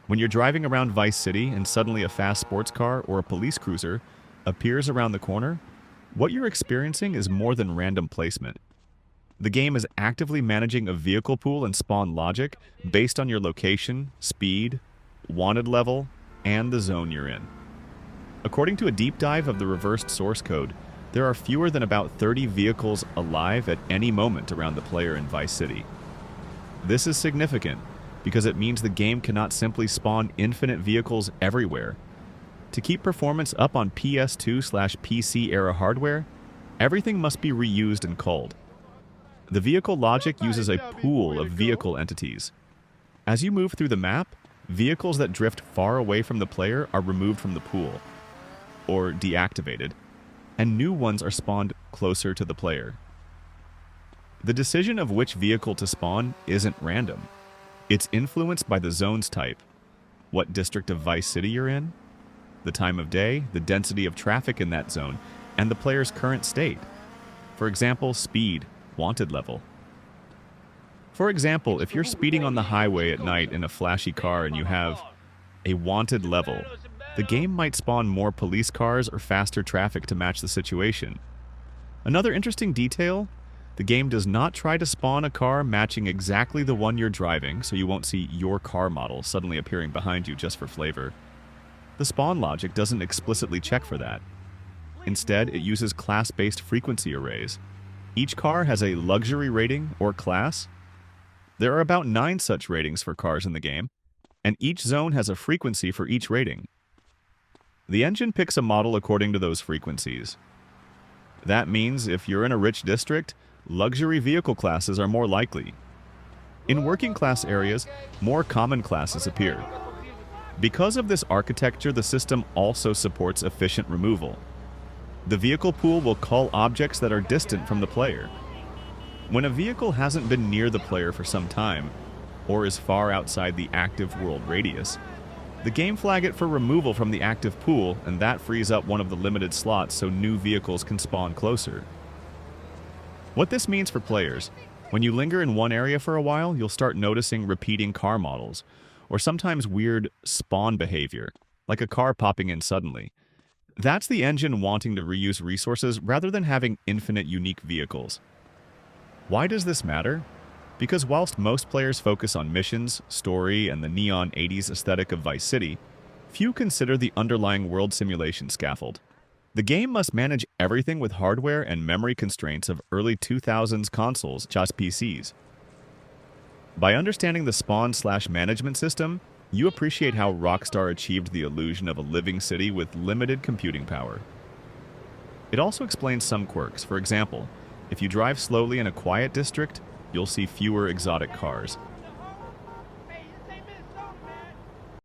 When you're driving around Vice City and suddenly a fast sports car or a police cruiser appears around the corner, what you're experiencing is more than random placement. The game is actively managing a vehicle pool and spawn logic based on your location, speed, wanted level, and the zone you're in. According to a deep dive of the reversed source code, there are fewer than about 30 vehicles alive at any moment around the player in Vice City. This is significant because it means the game cannot simply spawn infinite vehicles everywhere. To keep performance up on PS2/PC era hardware, everything must be reused and culled. The vehicle logic uses a pool of vehicle entities. As you move through the map, vehicles that drift far away from the player are removed from the pool, or deactivated, and new ones are spawned closer to the player. The decision of which vehicle to spawn isn't random. It's influenced by the zone's type, what district of Vice City you're in, the time of day, the density of traffic in that zone, and the player's current state. For example, speed, wanted level. For example, if you're speeding on the highway at night in a flashy car and you have a wanted level, the game might spawn more police cars or faster traffic to match the situation. Another interesting detail, the game does not try to spawn a car matching exactly the one you're driving, so you won't see your car model suddenly appearing behind you just for flavor. The spawn logic doesn't explicitly check for that. Instead, it uses class-based frequency arrays. Each car has a luxury rating or class. There are about 9 such ratings for cars in the game, and each zone has a frequency for each rating. The engine picks a model according to those frequencies. That means if you're in a rich district, luxury vehicle classes are more likely. In working class areas, more common classes appear. Because of this architecture, the system also supports efficient removal. The vehicle pool will cull objects that are distant from the player. When a vehicle hasn't been near the player for some time, or is far outside the active world radius, the game flag it for removal from the active pool, and that frees up one of the limited slots so new vehicles can spawn closer. What this means for players, when you linger in one area for a while, you'll start noticing repeating car models, or sometimes weird spawn behavior, like a car popping in suddenly. That's the engine wanting to reuse resources rather than having infinite unique vehicles. Why does this matter? Because whilst most players focus on missions, story, and the neon 80s aesthetic of Vice City, few consider the underlying world simulation scaffold. The game must manage everything with hardware and memory constraints of early 2000s consoles, just PCs. By understanding the spawn/management system, you appreciate how Rockstar achieved the illusion of a living city with limited computing power. It also explains some quirks. For example, if you drive slowly in a quiet district, you'll see fewer exotic cars.